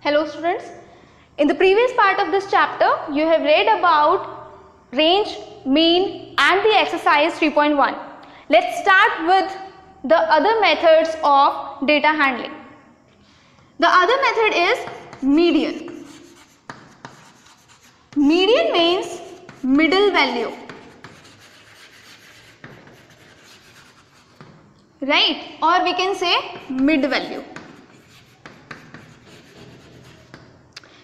Hello students, in the previous part of this chapter you have read about range, mean and the exercise 3.1. Let's start with the other methods of data handling. The other method is median. Median means middle value, right? Or we can say mid value.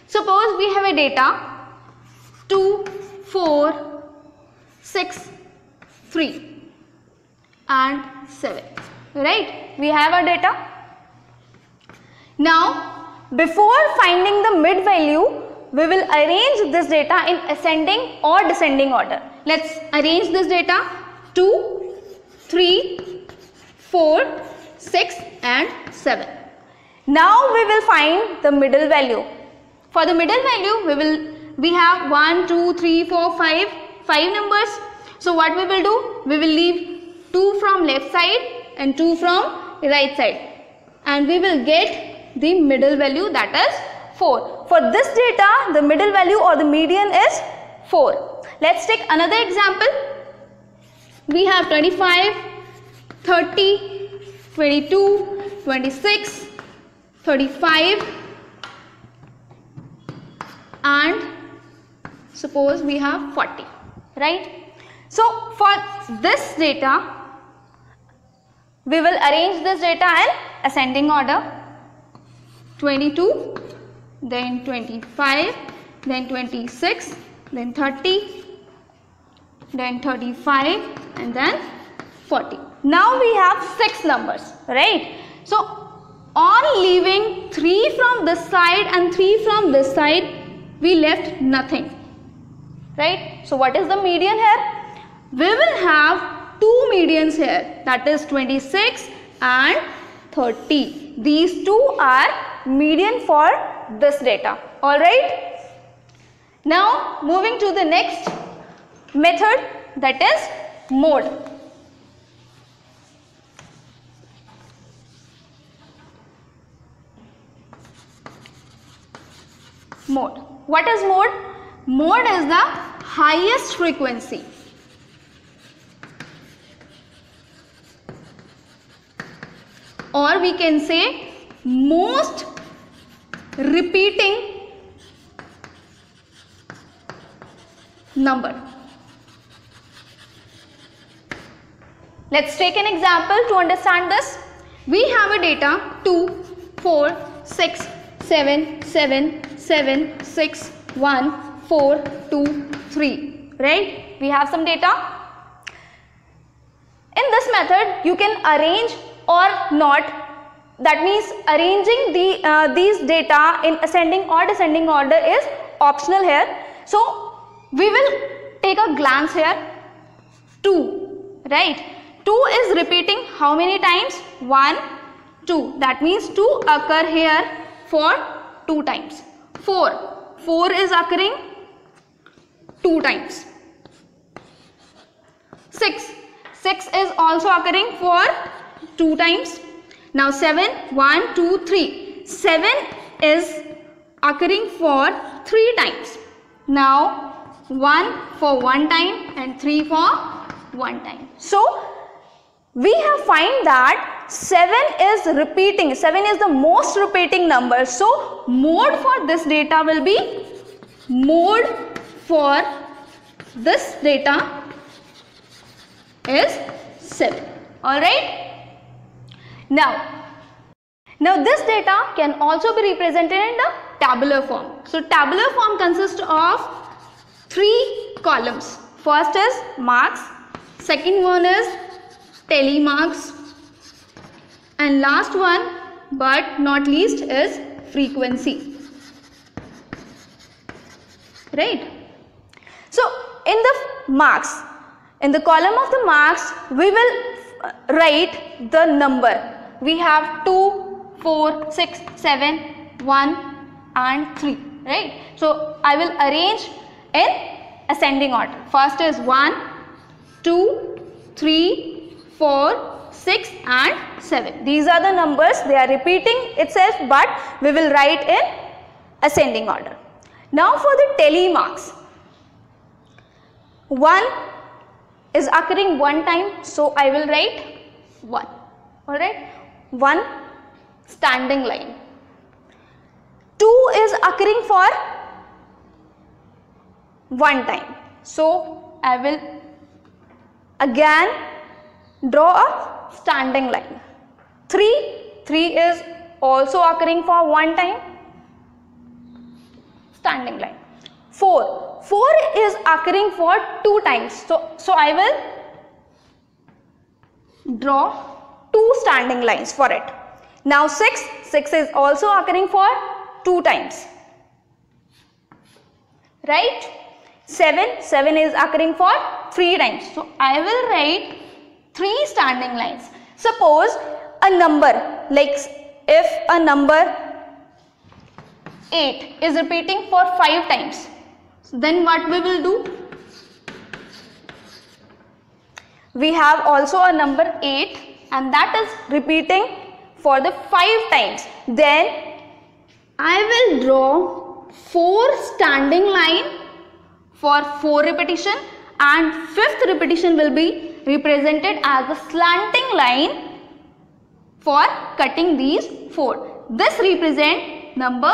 Suppose we have a data 2, 4, 6, 3 and 7, right? We have our data. Now before finding the mid value, we will arrange this data in ascending or descending order. Let's arrange this data 2, 3, 4, 6 and 7. Now we will find the middle value. For the middle value, we have 1, 2, 3, 4, 5 numbers. So what we will do? We will leave 2 from left side and 2 from right side, and we will get the middle value, that is 4. For this data, the middle value or the median is 4. Let's take another example. We have 25, 30, 22, 26, 35 and suppose we have 40, right? So for this data, we will arrange this data in ascending order. 22, then 25, then 26, then 30, then 35 and then 40. Now we have 6 numbers, right? So on leaving 3 from this side and 3 from this side, we left nothing, right? So what is the median here? We will have 2 medians here, that is 26 and 30. These 2 are median for this data, alright? Now moving to the next method, that is mode. Mode. What is mode? Mode is the highest frequency. Or we can say most repeating number. Let's take an example to understand this. We have a data 2, 4, 6, 7, 7, 7, 6, 1, 4, 2, 3, right? We have some data. In this method, you can arrange or not. That means arranging these data in ascending or descending order is optional here. So we will take a glance here. 2, right? 2 is repeating how many times? 1, 2. That means 2 occur here for 2 times. 4 is occurring 2 times. 6 is also occurring for 2 times. Now 7, 1, 2, 3. 7 is occurring for 3 times. Now 1 for 1 time and 3 for 1 time. So we have find that 7 is repeating. 7 is the most repeating number. So mode for this data will be, mode for this data is 7. Alright. Now this data can also be represented in the tabular form. So tabular form consists of 3 columns. First is marks, second one is tally marks, and last one but not least is frequency, right? So in the marks, in the column of the marks, we will write the number. We have 2, 4, 6, 7, 1 and 3, right? So I will arrange in ascending order. First is 1, 2, 3, 4, 6 and 7. These are the numbers, they are repeating itself, but we will write in ascending order. Now for the tally marks, 1 is occurring one time, so I will write 1. Alright, 1 standing line. 2 is occurring for one time, so I will again draw a standing line. 3 is also occurring for one time, standing line. 4 is occurring for 2 times, so I will draw 2 standing lines for it. Now 6 is also occurring for 2 times, right? 7 is occurring for 3 times, so I will write 3 standing lines. Suppose a number, like if a number 8 is repeating for 5 times, then what we will do? We have also a number 8 and that is repeating for the 5 times. Then I will draw 4 standing line for 4 repetition, and 5th repetition will be represented as the slanting line for cutting these 4. This represent number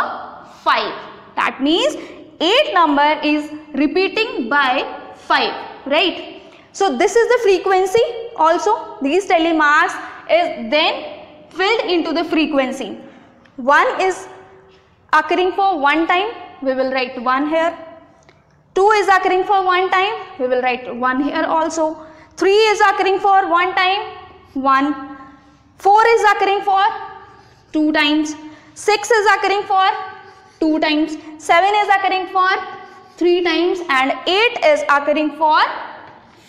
5. That means 8 number is repeating by 5, right? So this is the frequency also. These tally marks is then filled into the frequency. 1 is occurring for one time, we will write 1 here. 2 is occurring for one time, we will write 1 here also. 3 is occurring for one time, 1. 4 is occurring for 2 times. 6 is occurring for 2 times. 7 is occurring for 3 times, and 8 is occurring for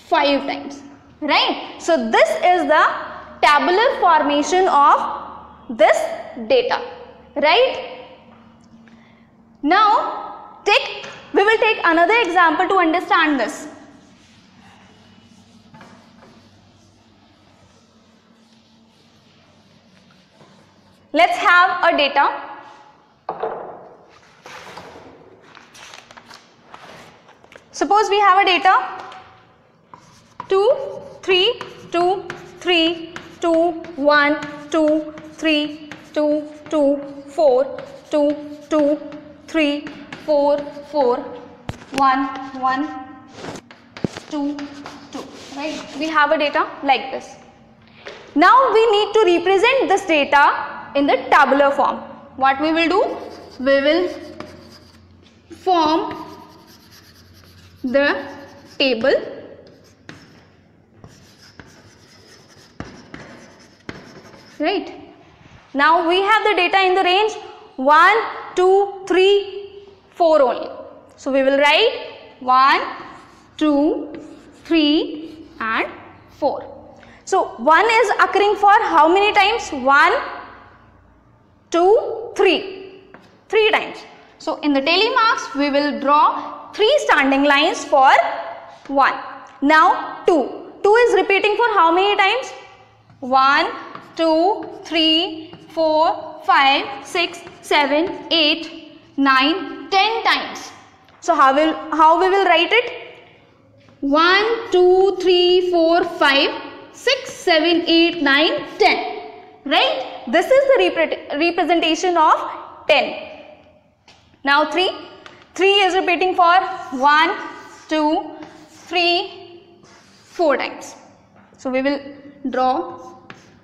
5 times, right? So this is the tabular formation of this data, right? Now we will take another example to understand this. Let's have a data. Suppose we have a data 2, 3, 2, 3, 2, 1, 2, 3, 2, 2, 4, 2, 2, 3, 4, 4, 1, 1, 2, 2, right? We have a data like this. Now we need to represent this data in the tabular form. What we will do? We will form the table right. Now we have the data in the range 1, 2, 3, 4 only. So we will write 1, 2, 3 and 4. So 1 is occurring for how many times? 1, 2, 3. 3 times. So in the tally marks we will draw 3 standing lines for 1. Now 2. 2 is repeating for how many times? 1, 2, 3, 4, 5, 6, 7, 8, 9, 10 times. So how we will write it? 1, 2, 3, 4, 5, 6, 7, 8, 9, 10. Right? This is the representation of 10. Now 3 is repeating for 1, 2, 3, 4 times. So we will draw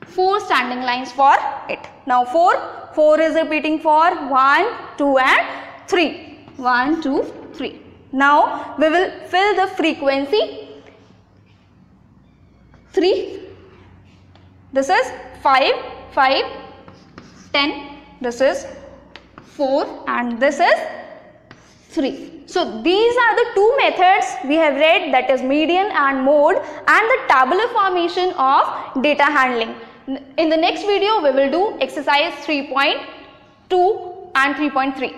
4 standing lines for it. Now 4 is repeating for 1, 2 and 3. 1, 2, 3. Now we will fill the frequency 3. This is 5, 5, 10. This is 4 and this is 3. So these are the 2 methods we have read, that is median and mode, and the tabular formation of data handling. In the next video we will do exercise 3.2 and 3.3.